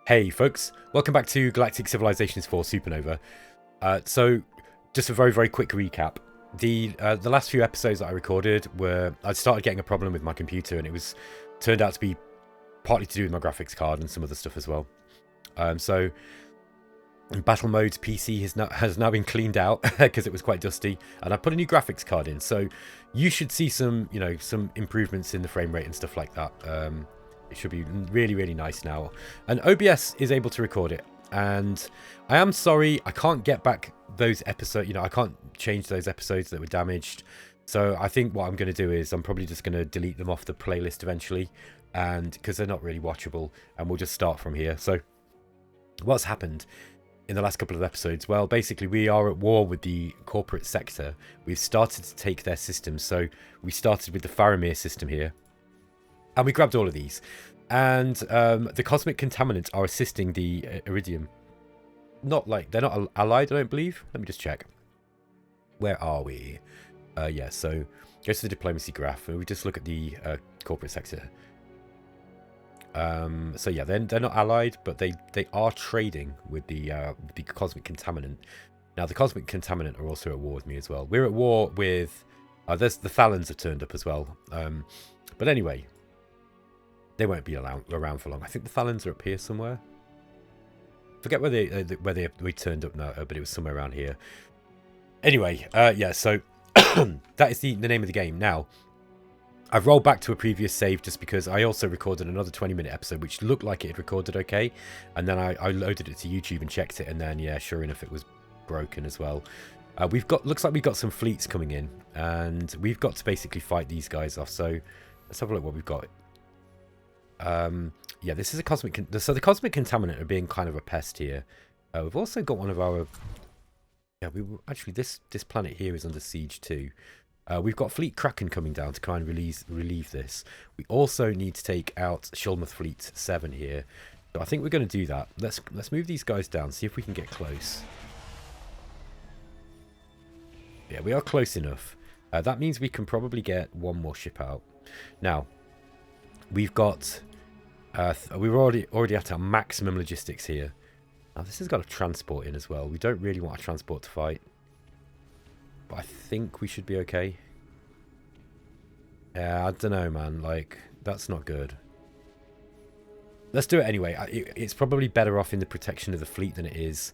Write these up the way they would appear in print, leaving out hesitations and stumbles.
Hey folks, welcome back to Galactic Civilizations IV Supernova. So, just a very quick recap. The last few episodes that I recorded I started getting a problem with my computer, and it turned out to be partly to do with my graphics card and some other stuff as well. So battle mode's PC has now been cleaned out because it was quite dusty, and I put a new graphics card in. So you should see some improvements in the frame rate and stuff like that. It should be really nice now, and OBS is able to record it. And I am sorry I can't get back those episodes. I can't change those episodes that were damaged. So I think what I'm going to do is I'm probably just going to delete them off the playlist eventually, and because they're not really watchable, and we'll just start from here. So what's happened in the last couple of episodes? Well, basically we are at war with the corporate sector. We've started to take their systems. So we started with the Faramir system here, and we grabbed all of these, and the cosmic contaminants are assisting the Iridium. They're not allied, I don't believe. Let me just check. Where are we? Yeah, so go to the diplomacy graph, and we just look at the corporate sector. So yeah, they're not allied, but they are trading with the cosmic contaminant. Now the cosmic contaminant are also at war with me as well. We're at war with there's the Thalans have turned up as well. But anyway, they won't be around for long. I think the Thalans are up here somewhere. Forget where we turned up now, but it was somewhere around here. Anyway, yeah, so that is the name of the game. Now, I've rolled back to a previous save just because I also recorded another 20-minute episode, which looked like it had recorded okay. And then I loaded it to YouTube and checked it, and then, yeah, sure enough, it was broken as well. Looks like we've got some fleets coming in, and we've got to basically fight these guys off. So let's have a look what we've got. Yeah, this is a cosmic. So the cosmic contaminant are being kind of a pest here. We've also got one of our. Yeah, actually this planet here is under siege too. We've got Fleet Kraken coming down to try and relieve this. We also need to take out Shulmuth Fleet 7 here. So I think we're going to do that. Let's move these guys down. See if we can get close. Yeah, we are close enough. That means we can probably get one more ship out. Now, we've got. We're already at our maximum logistics here. Now this has got a transport in as well. We don't really want a transport to fight, but I think we should be okay. Yeah, I don't know, man. Like, that's not good. Let's do it anyway. It's probably better off in the protection of the fleet than it is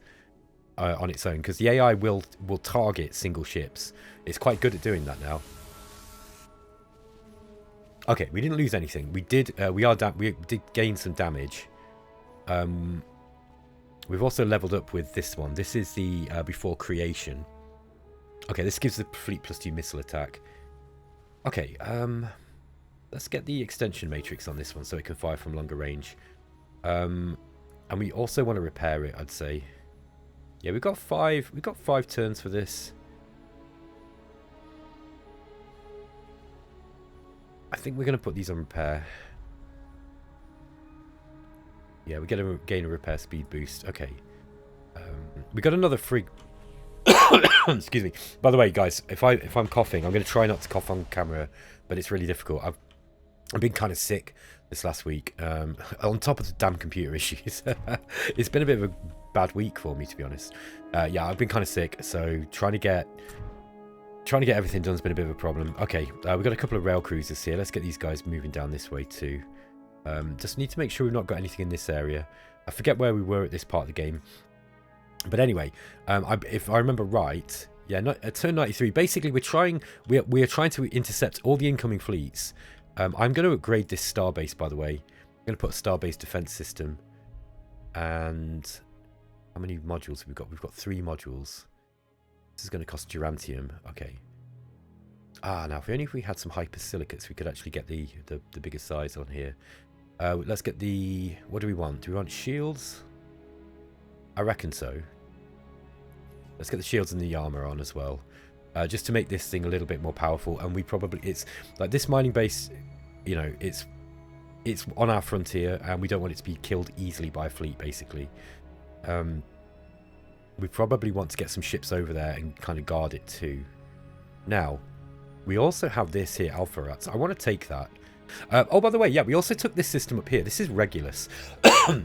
on its own, because the AI will target single ships. It's quite good at doing that now. Okay, we didn't lose anything. We did gain some damage. We've also leveled up with this one. This is the before creation. Okay, this gives the fleet +2 missile attack. Okay, let's get the extension matrix on this one so it can fire from longer range. And we also want to repair it, I'd say. Yeah, we've got five turns for this. I think we're going to put these on repair. Yeah, we're going to gain a repair speed boost. Okay. We got another frig. Excuse me. By the way, guys, if I'm coughing, I'm going to try not to cough on camera, but it's really difficult. I've been kind of sick this last week. On top of the damn computer issues, it's been a bit of a bad week for me, to be honest. Yeah, I've been kind of sick, so trying to get everything done has been a bit of a problem. Okay, we've got a couple of rail cruisers here. Let's get these guys moving down this way too. Just need to make sure we've not got anything in this area. I forget where we were at this part of the game. But anyway, if I remember right, yeah, at turn 93, basically we are trying to intercept all the incoming fleets. I'm going to upgrade this starbase, by the way. I'm going to put a starbase defense system. And how many modules have we got? We've got 3 modules. This is going to cost Durantium. Okay. Now if we had some hypersilicates, we could actually get the bigger size on here. Let's get the... What do we want? Do we want shields? I reckon so. Let's get the shields and the armor on as well. Just to make this thing a little bit more powerful. And it's like this mining base, it's on our frontier, and we don't want it to be killed easily by a fleet, basically. We probably want to get some ships over there and kind of guard it too. Now, we also have this here, Alpha Rats. I want to take that. Oh, by the way, yeah, we also took this system up here. This is Regulus.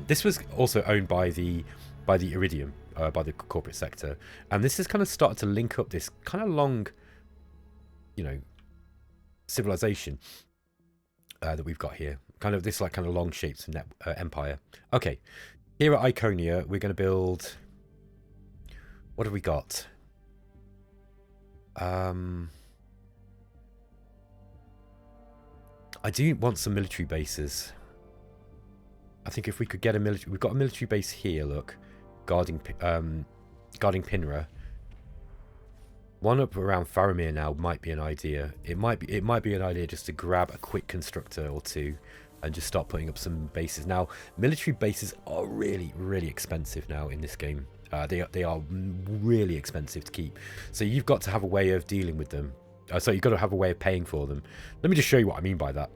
This was also owned by the Iridium, by the corporate sector, and this has kind of started to link up this kind of long, you know, civilization that we've got here. Kind of this like kind of long shaped empire. Okay, here at Iconia, we're going to build. What have we got? I do want some military bases. I think if we could get a military... We've got a military base here, look. Guarding Pinra. One up around Faramir now might be an idea. It might be an idea just to grab a quick constructor or two and just start putting up some bases. Now, military bases are really, really expensive now in this game. They are really expensive to keep. So you've got to have a way of dealing with them. So you've got to have a way of paying for them. Let me just show you what I mean by that.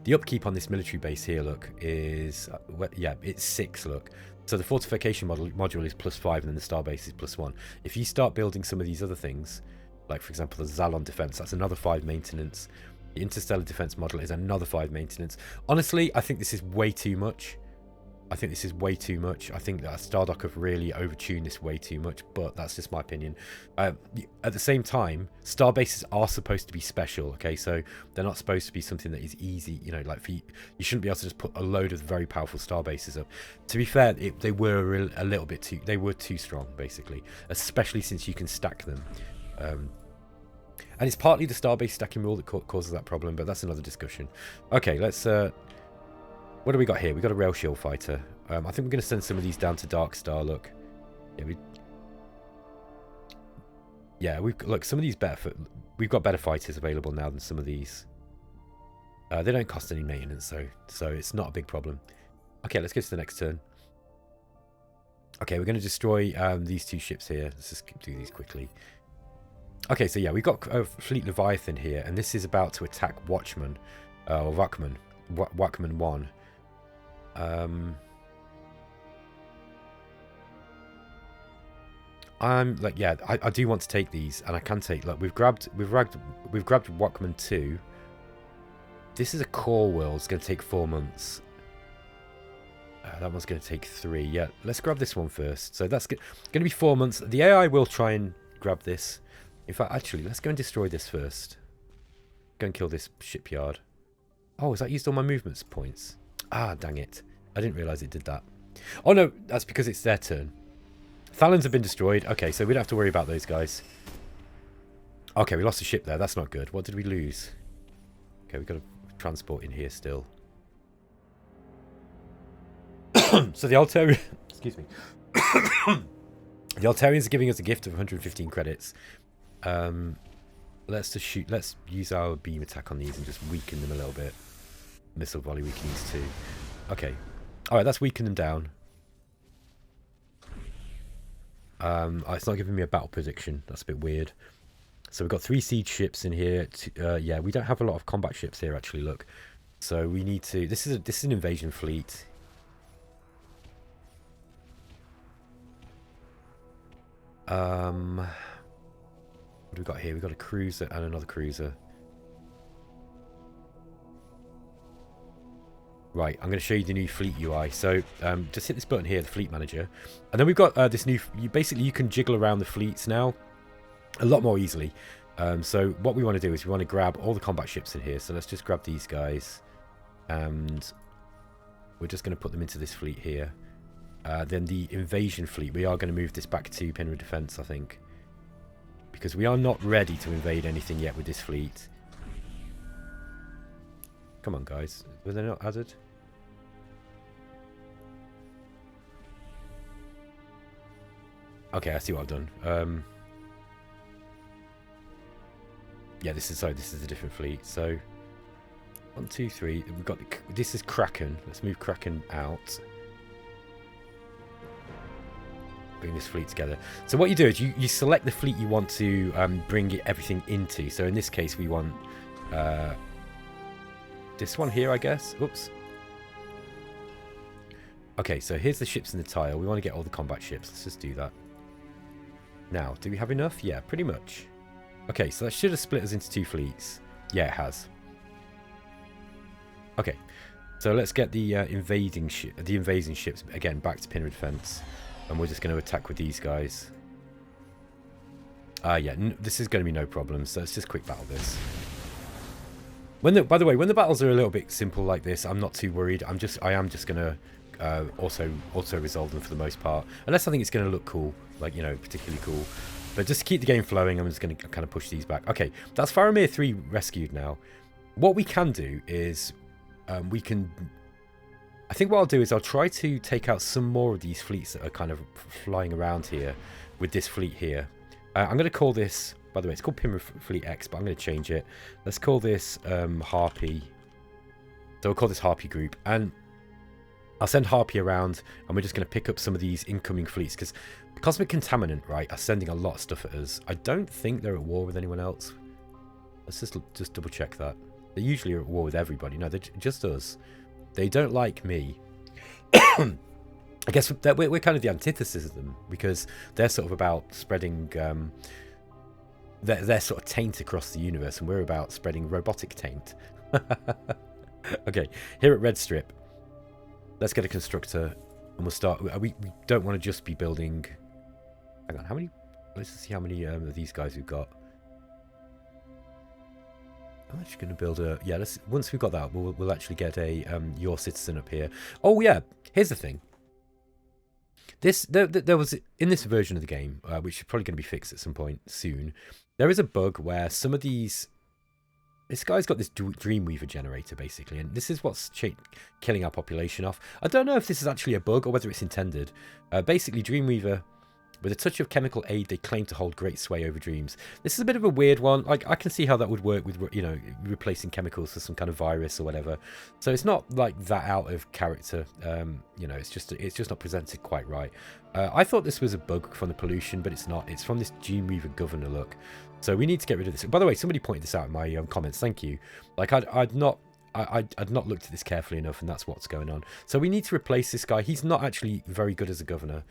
The upkeep on this military base here, look, is... yeah, it's 6, look. So the fortification module is +5 and then the star base is +1. If you start building some of these other things, like for example the Zalon defense, that's another 5 maintenance. The interstellar defense module is another 5 maintenance. Honestly, I think this is way too much. I think that Stardock have really overtuned this way too much, but that's just my opinion. At the same time, star bases are supposed to be special, okay? So they're not supposed to be something that is easy, you know, like for you shouldn't be able to just put a load of very powerful star bases up. To be fair, they were a little bit too, they were too strong, basically, especially since you can stack them. And it's partly the starbase stacking rule that causes that problem, but that's another discussion. Okay, let's... what do we got here? We got a rail shield fighter. I think we're going to send some of these down to Dark Star. Look, look, some of these we've got better fighters available now than some of these. They don't cost any maintenance, so it's not a big problem. Okay, let's go to the next turn. Okay, we're going to destroy these 2 ships here. Let's just do these quickly. Okay, so yeah, we've got a Fleet Leviathan here, and this is about to attack Watchman, or Wachman 1. I'm like, yeah, I do want to take these, and I can take. Look, we've grabbed Wachman 2. This is a core world. It's going to take 4 months. That one's going to take 3. Yeah, let's grab this one first. So that's going to be 4 months. The AI will try and grab this. In fact, actually, let's go and destroy this first. Go and kill this shipyard. Oh, has that used all my movement points? Ah, dang it. I didn't realise it did that. Oh, no, that's because it's their turn. Thalons have been destroyed. Okay, so we don't have to worry about those guys. Okay, we lost a ship there. That's not good. What did we lose? Okay, we've got a transport in here still. So the Altarians... Excuse me. The Altarians are giving us a gift of 115 credits. Let's just shoot. Let's use our beam attack on these and just weaken them a little bit. Missile volley we can use too. Okay. Alright, that's weakened them down. It's not giving me a battle prediction. That's a bit weird. So we've got 3 siege ships in here. Yeah, we don't have a lot of combat ships here actually, look. So we need to... This is an invasion fleet. What do we got here? We've got a cruiser and another cruiser. Right, I'm going to show you the new fleet UI. So just hit this button here, the fleet manager. And then we've got this new... Basically, you can jiggle around the fleets now a lot more easily. So what we want to do is we want to grab all the combat ships in here. So let's just grab these guys. And we're just going to put them into this fleet here. Then the invasion fleet, we are going to move this back to Penrith Defence, I think. Because we are not ready to invade anything yet with this fleet. Come on, guys. Were they not added? Okay, I see what I've done. Yeah, this is a different fleet. So 1, 2, 3. We've got this is Kraken. Let's move Kraken out. Bring this fleet together. So what you do is you select the fleet you want to bring everything into. So in this case, we want this one here, I guess. Oops. Okay, so here's the ships in the tile. We want to get all the combat ships. Let's just do that. Now, do we have enough? Yeah, pretty much. Okay, so that should have split us into 2 fleets. Yeah, it has. Okay, so let's get the invading ships again back to Pinrid Fence, and we're just going to attack with these guys. Yeah, this is going to be no problem. So let's just quick battle this. By the way, when the battles are a little bit simple like this, I'm not too worried. I am just going to auto resolve them for the most part, unless I think it's going to look cool, like, you know, particularly cool. But just to keep the game flowing, I'm just going to kind of push these back. Okay, that's Faramir 3 rescued now. What we can do is we can... I think what I'll do is I'll try to take out some more of these fleets that are kind of flying around here with this fleet here. I'm going to call this... By the way, it's called Pinrid Fleet X, but I'm going to change it. Let's call this Harpy. So we'll call this Harpy Group. And I'll send Harpy around, and we're just going to pick up some of these incoming fleets, because the Cosmic Contaminant, right, are sending a lot of stuff at us. I don't think they're at war with anyone else. Let's just double check that. They usually are at war with everybody. No, they're just us. They don't like me. I guess we're kind of the antithesis of them, because they're sort of about spreading their sort of taint across the universe, and we're about spreading robotic taint. Okay, here at Red Strip, let's get a constructor, and we'll start. We don't want to just be building. Hang on, how many? Let's see how many of these guys we've got. I'm actually going to build a... Yeah, once we've got that, we'll actually get a your citizen up here. Oh yeah, here's the thing. There was in this version of the game, which is probably going to be fixed at some point soon. There is a bug where some of these... This guy's got this Dreamweaver generator, basically, and this is what's killing our population off. I don't know if this is actually a bug or whether it's intended. Basically, Dreamweaver, with a touch of chemical aid, they claim to hold great sway over dreams. This is a bit of a weird one. Like, I can see how that would work with, you know, replacing chemicals for some kind of virus or whatever. So it's not like that out of character. You know, it's just not presented quite right. I thought this was a bug from the pollution, but it's not. It's from this Dreamweaver governor look. So we need to get rid of this. By the way, somebody pointed this out in my comments. Thank you. Like, I'd not looked at this carefully enough, and that's what's going on. So we need to replace this guy. He's not actually very good as a governor.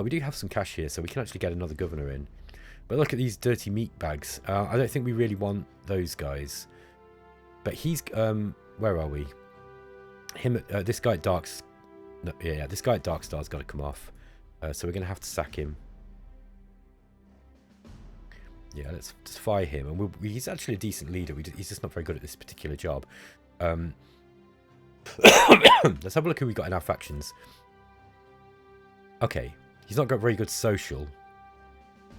We do have some cash here, so we can actually get another governor in. But look at these dirty meat bags. I don't think we really want those guys. But he's... where are we? This guy at Dark's... No, yeah, this guy at Darkstar's got to come off. So we're going to have to sack him. Yeah, let's just fire him. And he's actually a decent leader. He's just not very good at this particular job. Let's have a look who we got in our factions. Okay. He's not got very good social,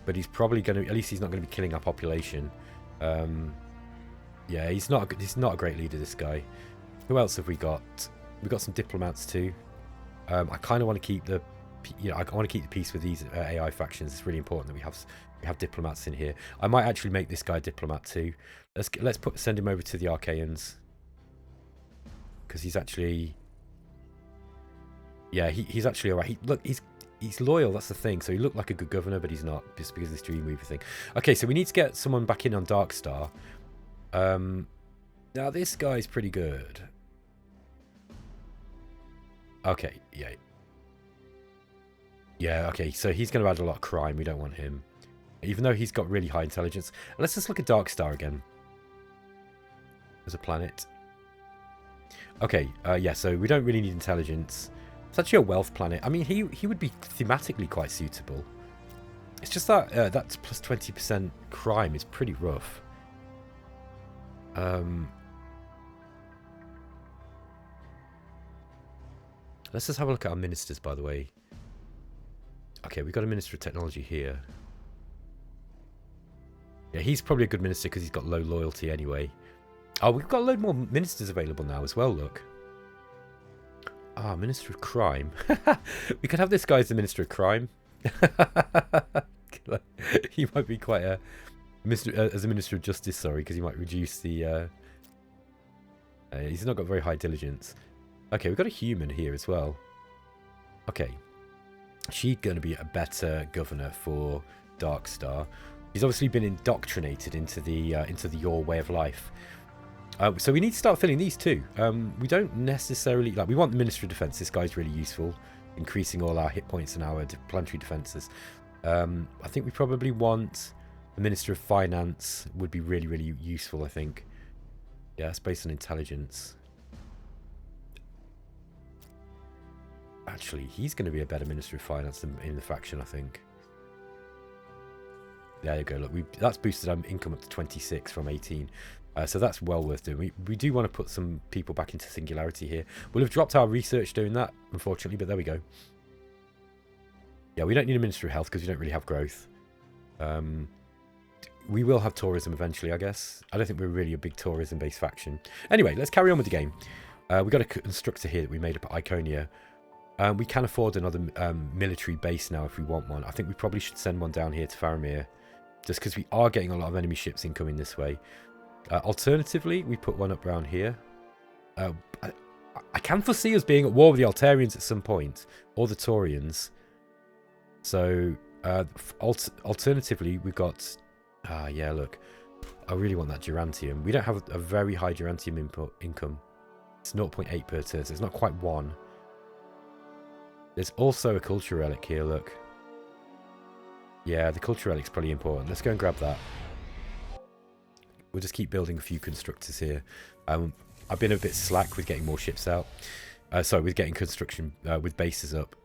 but he's probably going to... At least he's not going to be killing our population. Yeah, he's not a great leader, this guy. Who else have we got? We've got some diplomats too. I kind of want to keep the... You know, I want to keep the peace with these AI factions. It's really important that we have diplomats in here. I might actually make this guy a diplomat too. Let's send him over to the Archaeans, because he's actually... Yeah, he's actually alright. Look, he's loyal, that's the thing. So he looked like a good governor, but he's not, just because of this Dreamweaver thing. Okay, so we need to get someone back in on Darkstar. Now this guy's pretty good. Okay, yeah. Yeah, okay, so he's going to add a lot of crime. We don't want him. Even though he's got really high intelligence. Let's just look at Darkstar again. As a planet. Okay, yeah, so we don't really need intelligence. It's actually a wealth planet. I mean, he would be thematically quite suitable. It's just that that's plus 20% crime is pretty rough. Let's just have a look at our ministers, by the way. Okay, we've got a Minister of Technology here. Yeah, he's probably a good minister because he's got low loyalty anyway. Oh, we've got a load more ministers available now as well, look. Ah, Minister of Crime. We could have this guy as the Minister of Crime. He might be quite a... as a Minister of Justice, sorry, because he might reduce the... he's not got very high diligence. Okay, we've got a human here as well. Okay. She's going to be a better governor for Darkstar. He's obviously been indoctrinated into the your way of life. So we need to start filling these too. We don't necessarily... Like, we want the Ministry of Defence. This guy's really useful. Increasing all our hit points and our planetary defences. I think we probably want the Minister of Finance. Would be really, really useful, I think. Yeah, it's based on intelligence. Actually, he's going to be a better Minister of Finance than in the faction, I think. There you go. Look, that's boosted our income up to 26 from 18. So that's well worth doing. We do want to put some people back into Singularity here. We'll have dropped our research doing that, unfortunately, but there we go. Yeah, we don't need a Minister of Health because we don't really have growth. We will have tourism eventually, I guess. I don't think we're really a big tourism-based faction. Anyway, let's carry on with the game. We've got a constructor here that we made up at Iconia. We can afford another military base now if we want one. I think we probably should send one down here to Faramir, just because we are getting a lot of enemy ships incoming this way. Alternatively, we put one up around here. I can foresee us being at war with the Altarians at some point, or the Taurians. So, alternatively, we've got... yeah, look. I really want that Durantium. We don't have a very high Durantium income. It's 0.8 per turn, so it's not quite 1. There's also a culture relic here, look. Yeah, the culture relic's probably important. Let's go and grab that. We'll just keep building a few constructors here. I've been a bit slack with getting more ships out. Sorry, with getting construction, with bases up.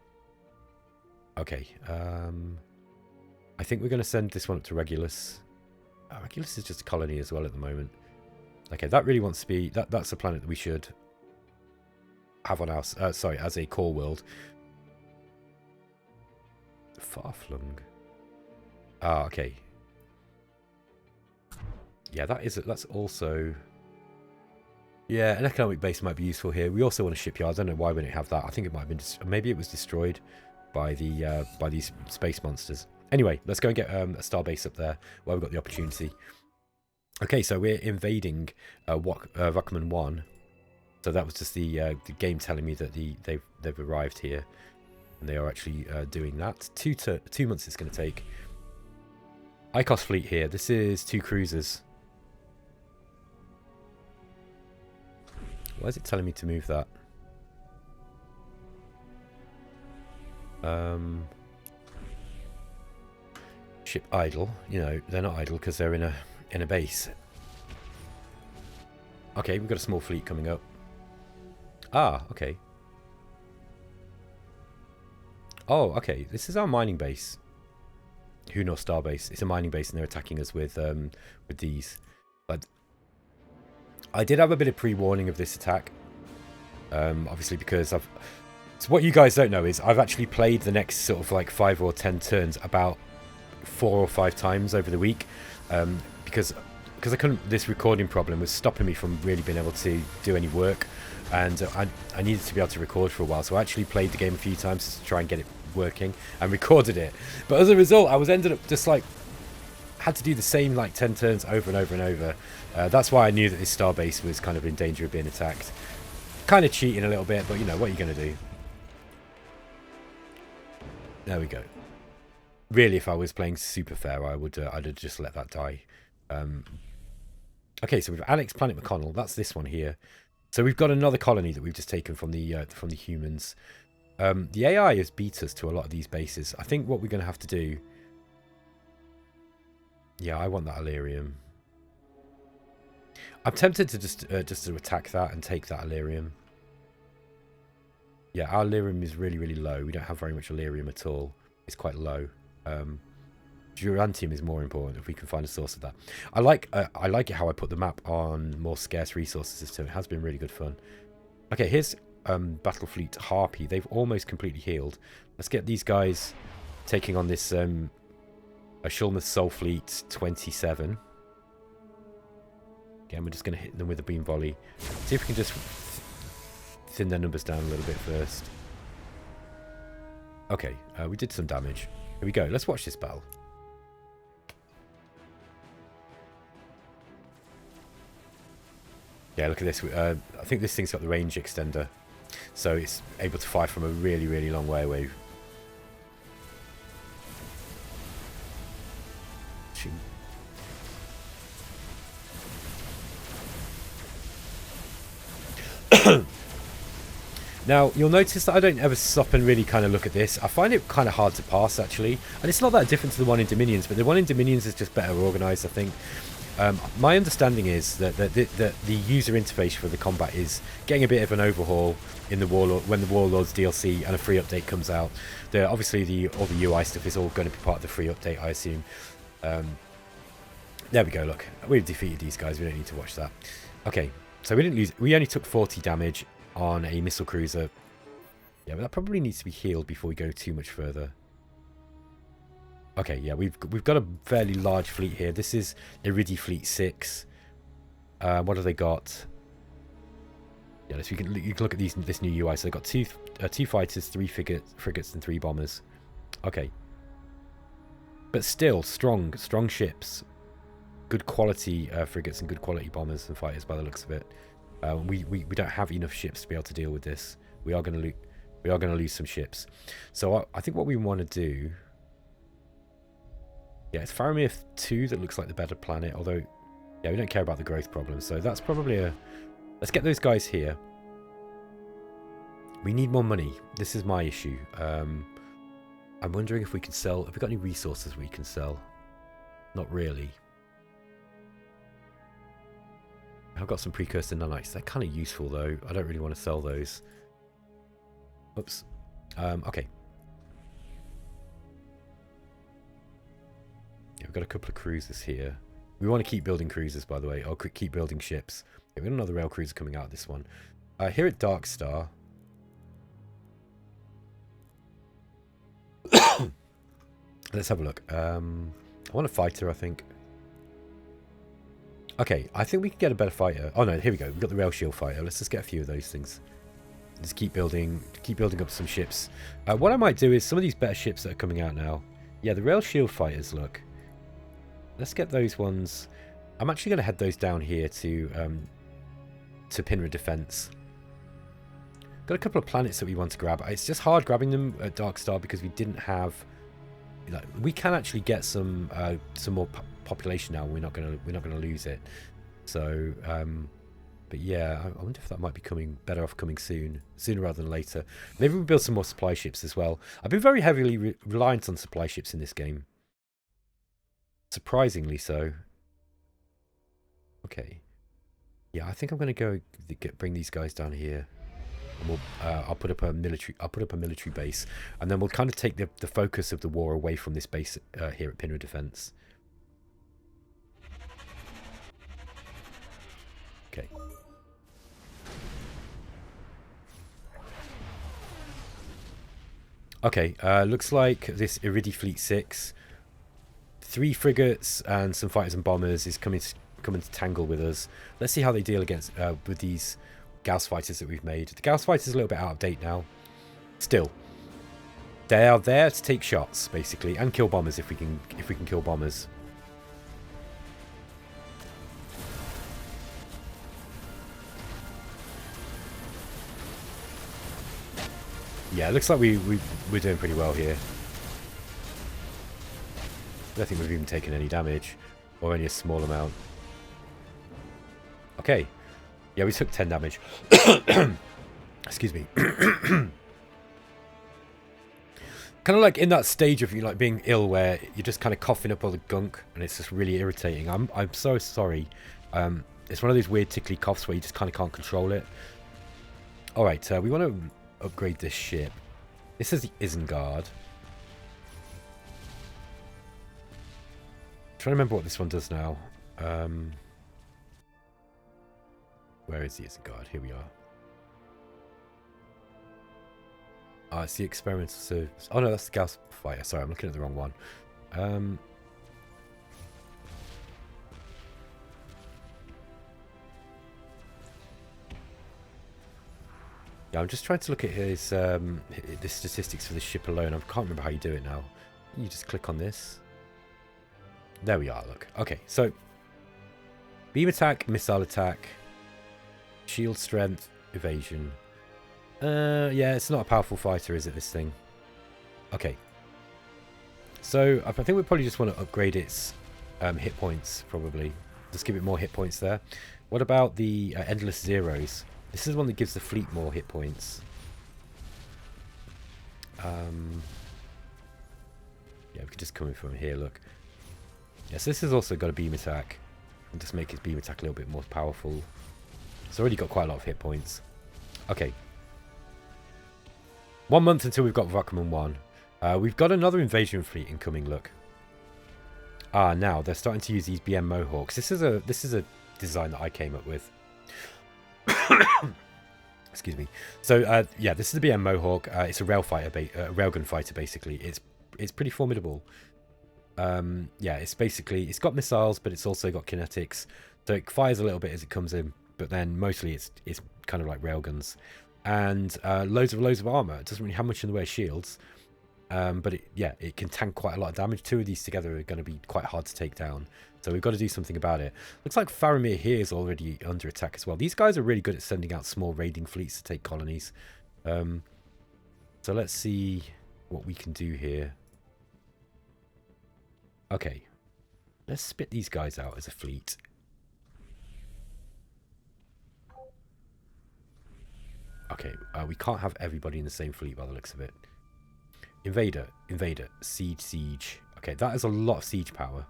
Okay. I think we're going to send this one up to Regulus. Regulus is just a colony as well at the moment. Okay, that really wants to be... That's a planet that we should have on our... sorry, as a core world. Far-flung. Okay. Yeah, that's also... Yeah, an economic base might be useful here. We also want a shipyard. I don't know why we don't have that. I think it might have been... Maybe it was destroyed by these space monsters. Anyway, let's go and get a star base up there where we've got the opportunity. Okay, so we're invading Wachman 1. So that was just the game telling me that they've arrived here. And they are actually doing that. 2 months it's going to take. Icos fleet here. This is 2 cruisers. Why is it telling me to move that? Ship idle. You know, they're not idle because they're in a base. Okay, we've got a small fleet coming up. Okay. Oh, okay. This is our mining base. Hunor Star Base. It's a mining base, and they're attacking us with these. But I did have a bit of pre-warning of this attack. Obviously, because So what you guys don't know is I've actually played the next sort of like 5 or 10 turns about 4 or 5 times over the week, because I couldn't. This recording problem was stopping me from really being able to do any work, and I needed to be able to record for a while. So I actually played the game a few times to try and get it working and recorded it. But as a result, I was ended up just like had to do the same like 10 turns over and over and over. That's why I knew that this star base was kind of in danger of being attacked. Kind of cheating a little bit, but you know what are you going to do? There we go. Really, if I was playing super fair, I'd have just let that die. Okay, so we've annexed Planet McConnell. That's this one here. So we've got another colony that we've just taken from the humans. The AI has beat us to a lot of these bases. I think what we're going to have to do... Yeah, I want that Illyrium. I'm tempted to just to attack that and take that Illyrium. Yeah, our Illyrium is really, really low. We don't have very much Illyrium at all. It's quite low. Durantium is more important if we can find a source of that. I like it how I put the map on more scarce resources this turn. It has been really good fun. Okay, here's Battlefleet Harpy. They've almost completely healed. Let's get these guys taking on this Shulmuth Soul Fleet 27. Again, we're just going to hit them with a beam volley. See if we can just thin their numbers down a little bit first. Okay, we did some damage. Here we go. Let's watch this battle. Yeah, look at this. I think this thing's got the range extender, so it's able to fire from a really, really long way away. Now, you'll notice that I don't ever stop and really kind of look at this. I find it kind of hard to pass, actually. And it's not that different to the one in Dominions, but the one in Dominions is just better organised, I think. My understanding is that the user interface for the combat is getting a bit of an overhaul in the Warlord when the Warlords DLC and a free update comes out. Obviously all the UI stuff is all going to be part of the free update, I assume. There we go. Look, we've defeated these guys. We don't need to watch that. Okay, so we didn't lose. We only took 40 damage on a missile cruiser. Yeah, but that probably needs to be healed before we go too much further. Okay, yeah, we've got a fairly large fleet here. This is Iridia Fleet 6. What have they got? Yeah, so you can look at this new UI. So they've got two fighters, 3 frigates, and 3 bombers. Okay, but still strong ships, good quality frigates and good quality bombers and fighters by the looks of it. We don't have enough ships to be able to deal with this. We are going to lose some ships. So I think what we want to do. Yeah, it's Faramir 2 that looks like the better planet, although, yeah, we don't care about the growth problem, so that's probably a... Let's get those guys here. We need more money. This is my issue. I'm wondering if we can sell... Have we got any resources we can sell? Not really. I've got some precursor nanites. They're kind of useful, though. I don't really want to sell those. Oops. Okay. Yeah, we've got a couple of cruisers here. We want to keep building cruisers, by the way, or keep building ships. Yeah, we've got another rail cruiser coming out of this one. Here at Dark Star. Let's have a look. I want a fighter, I think. Okay, I think we can get a better fighter. Oh no, here we go. We've got the rail shield fighter. Let's just get a few of those things. Just keep building up some ships. What I might do is some of these better ships that are coming out now. Yeah, the rail shield fighters, look. Let's get those ones. I'm actually going to head those down here to Pinra Defense. Got a couple of planets that we want to grab. It's just hard grabbing them at Dark Star because we didn't have. Like, we can actually get some more population now. We're not gonna lose it. So, but yeah, I wonder if that might be better off coming sooner rather than later. Maybe we build some more supply ships as well. I've been very heavily reliant on supply ships in this game. Surprisingly so. Okay. Yeah, I think I'm going to go bring these guys down here. And we'll, I'll put up a military base, and then we'll kind of take the focus of the war away from this base here at Pinra Defense. Okay. Okay, looks like this Iridia Fleet 6, 3 frigates and some fighters and bombers is coming to tangle with us. Let's see how they deal against with these Gauss fighters that we've made. The Gauss fighters are a little bit out of date now. Still, they are there to take shots basically and kill bombers if we can kill bombers. Yeah, it looks like we're doing pretty well here. I don't think we've even taken any damage, or only a small amount. Okay. Yeah, we took 10 damage. Excuse me. Kind of like in that stage of you like being ill where you're just kind of coughing up all the gunk and it's just really irritating. I'm so sorry. It's one of those weird tickly coughs where you just kind of can't control it. Alright, we want to upgrade this ship. This is the Isengard. Trying to remember what this one does now. Where is the Isengard? Here we are. Ah, it's the experimental service. Oh no, that's the Gauss fighter. Sorry, I'm looking at the wrong one. Yeah, I'm just trying to look at his the statistics for the ship alone. I can't remember how you do it now. You just click on this. There we are, look. Okay, so beam attack, missile attack, shield strength, evasion. Yeah, it's not a powerful fighter, is it, this thing? Okay. So I think we probably just want to upgrade its hit points, probably. Just give it more hit points there. What about the Endless Zeros? This is one that gives the fleet more hit points. Yeah, we can just come in from here, look. Yes, this has also got a beam attack. And just make his beam attack a little bit more powerful. It's already got quite a lot of hit points. Okay. 1 month until we've got Vakman 1. We've got another invasion fleet incoming, look. Ah, now they're starting to use these BM Mohawks. This is a design that I came up with. Excuse me. So yeah, this is the BM Mohawk. It's a railgun fighter basically. It's pretty formidable. Yeah, it's got missiles, but it's also got kinetics. So it fires a little bit as it comes in, but then mostly it's kind of like railguns. And loads of armor. It doesn't really have much in the way of shields. But it can tank quite a lot of damage. 2 of these together are going to be quite hard to take down. So we've got to do something about it. Looks like Faramir here is already under attack as well. These guys are really good at sending out small raiding fleets to take colonies. So let's see what we can do here. Okay. Let's spit these guys out as a fleet. Okay, we can't have everybody in the same fleet by the looks of it. Invader, siege. Okay, that is a lot of siege power.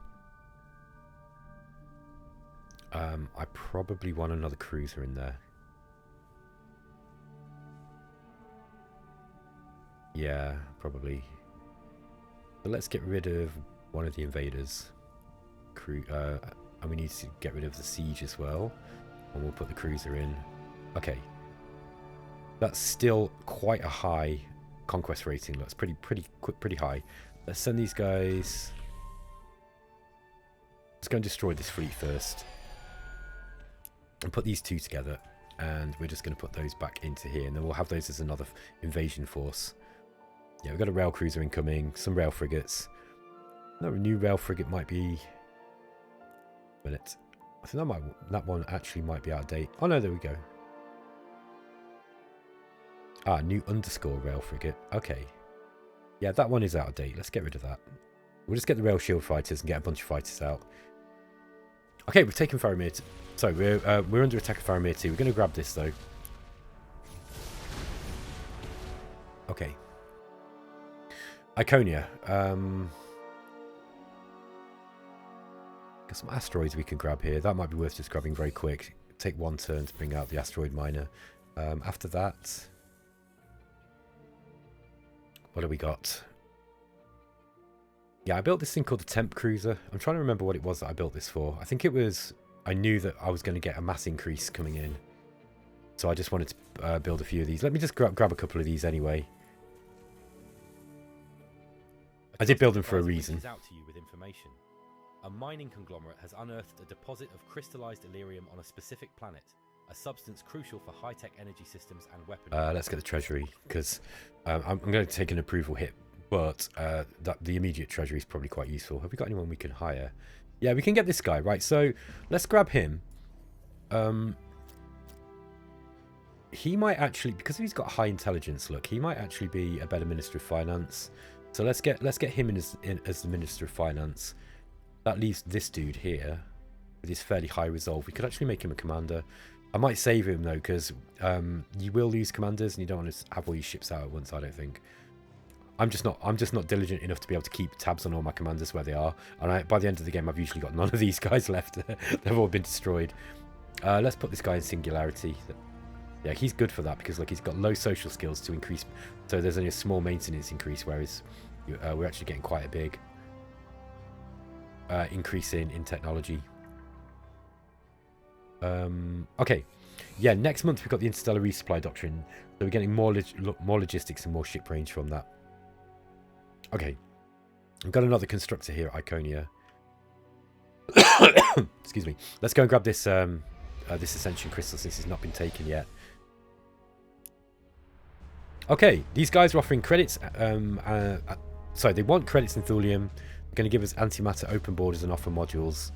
I probably want another cruiser in there. Yeah, probably. But let's get rid of one of the invaders. And we need to get rid of the siege as well. And we'll put the cruiser in. Okay. That's still quite a high conquest rating. Looks pretty high. Let's send these guys. Let's go and destroy this fleet first. And put these 2 together. And we're just going to put those back into here. And then we'll have those as another invasion force. Yeah, we've got a rail cruiser incoming. Some rail frigates. No, a new rail frigate might be... A minute. I think that one actually might be out of date. Oh no, there we go. Ah, new underscore rail frigate. Okay. Yeah, that one is out of date. Let's get rid of that. We'll just get the rail shield fighters and get a bunch of fighters out. Okay, we've taken Faramir. So we're under attack of Faramir too. We're going to grab this though. Okay. Iconia. Got some asteroids we can grab here. That might be worth just grabbing very quick. Take 1 turn to bring out the asteroid miner. After that, what do we got? Yeah, I built this thing called the Temp Cruiser. I'm trying to remember what it was that I built this for. I think it was... I knew that I was going to get a mass increase coming in. So I just wanted to build a few of these. Let me just grab a couple of these anyway. I did build them for a reason. Out to you with information. A mining conglomerate has unearthed a deposit of crystallized Illyrium on a specific planet. A substance crucial for high-tech energy systems and weaponry. Let's get the treasury, because I'm going to take an approval hit, but the immediate treasury is probably quite useful. Have we got anyone we can hire? Yeah, we can get this guy, right? So let's grab him. He might actually, because he's got high intelligence, look, he might actually be a better Minister of Finance. So let's get him in as the Minister of Finance. That leaves this dude here with his fairly high resolve. We could actually make him a commander. I might save him though, because you will lose commanders, and you don't want to have all your ships out at once. I don't think. I'm just not diligent enough to be able to keep tabs on all my commanders where they are. And by the end of the game, I've usually got none of these guys left. They've all been destroyed. Let's put this guy in Singularity. Yeah, he's good for that because look, he's got low social skills to increase. So there's only a small maintenance increase, whereas we're actually getting quite a big increase in technology. Okay, yeah. Next month we've got the Interstellar Resupply Doctrine, so we're getting more logistics and more ship range from that. Okay, I've got another constructor here at Iconia. Excuse me. Let's go and grab this this Ascension Crystal since it's not been taken yet. Okay, these guys are offering credits. Sorry, they want credits in thulium. They're going to give us antimatter, open borders, and offer modules.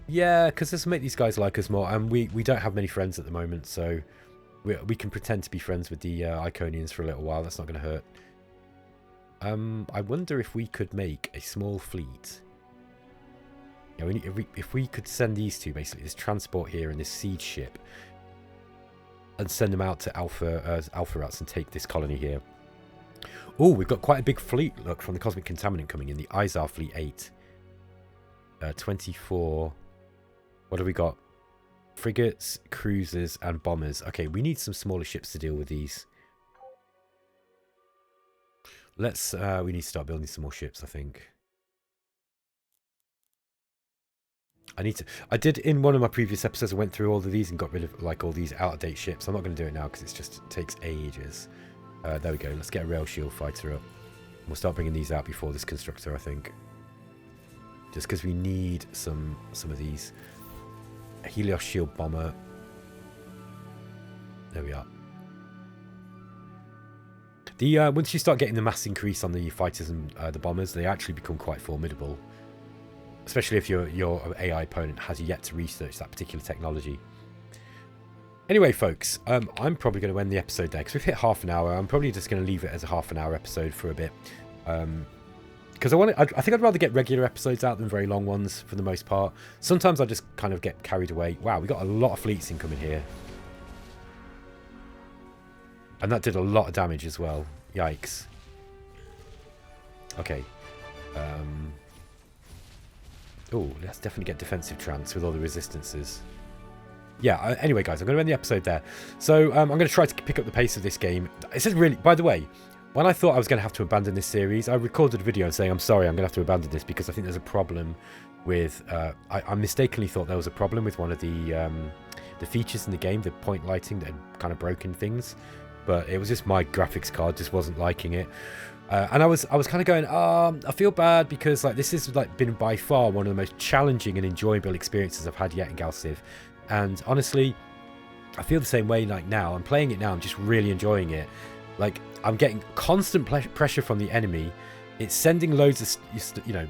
Yeah, because this will make these guys like us more, and we don't have many friends at the moment, so we can pretend to be friends with the Iconians for a little while. That's not going to hurt. I wonder if we could make a small fleet. Yeah, if we could send these two, basically this transport here and this siege ship, and send them out to Alpha routes and take this colony here. Oh, we've got quite a big fleet, look, from the Cosmic Contaminant coming in. The Izar Fleet 8. 24. What have we got? Frigates, cruisers, and bombers. Okay, we need some smaller ships to deal with these. Let's, we need to start building some more ships, I think. I did, in one of my previous episodes, I went through all of these and got rid of, like, all these out-of-date ships. I'm not going to do it now because it takes ages. There we go. Let's get a rail shield fighter up. We'll start bringing these out before this constructor, I think. Just because we need some of these. A Helios shield bomber. There we are. Once you start getting the mass increase on the fighters and the bombers, they actually become quite formidable. Especially if your AI opponent has yet to research that particular technology. Anyway, folks, I'm probably going to end the episode there because we've hit half an hour. I'm probably just going to leave it as a half an hour episode for a bit. Because I think I'd rather get regular episodes out than very long ones for the most part. Sometimes I just kind of get carried away. Wow, we got a lot of fleets incoming here. And that did a lot of damage as well. Yikes. Okay. Oh, let's definitely get defensive trance with all the resistances. Yeah, anyway, guys, I'm going to end the episode there. So I'm going to try to pick up the pace of this game. This is really, by the way, when I thought I was going to have to abandon this series, I recorded a video saying, I'm sorry, I'm going to have to abandon this because I think there's a problem with... I mistakenly thought there was a problem with one of the features in the game, the point lighting that had kind of broken things. But it was just my graphics card just wasn't liking it. And I was kind of going, I feel bad because like this has like been by far one of the most challenging and enjoyable experiences I've had yet in GalCiv. And honestly, I feel the same way like now. I'm playing it now, I'm just really enjoying it. Like, I'm getting constant pressure from the enemy. It's sending loads of, you know,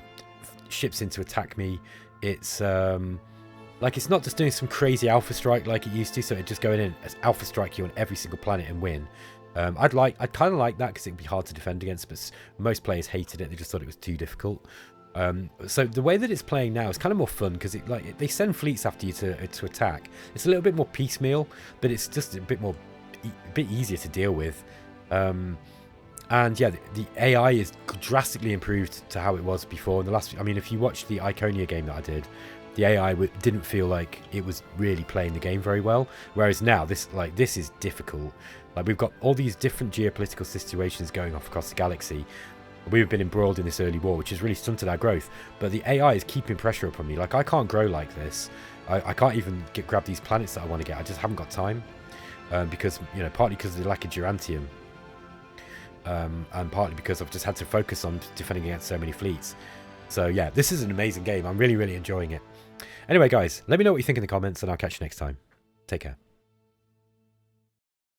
ships in to attack me. It's, like, it's not just doing some crazy alpha strike like it used to, so it just going in as alpha strike you on every single planet and win. I'd kind of like that because it'd be hard to defend against, but most players hated it. They just thought it was too difficult. So the way that it's playing now is kind of more fun because they send fleets after you to attack. It's a little bit more piecemeal, but it's just a bit easier to deal with. And yeah, the AI is drastically improved to how it was before. In the last, I mean, if you watch the Iconia game that I did, the AI didn't feel like it was really playing the game very well. Whereas now, this is difficult. Like, we've got all these different geopolitical situations going off across the galaxy. We've been embroiled in this early war, which has really stunted our growth. But the AI is keeping pressure upon me. Like, I can't grow like this. I can't even grab these planets that I want to get. I just haven't got time. Because, you know, partly because of the lack of Durantium. And partly because I've just had to focus on defending against so many fleets. So yeah, this is an amazing game. I'm really, really enjoying it. Anyway, guys, let me know what you think in the comments, and I'll catch you next time. Take care.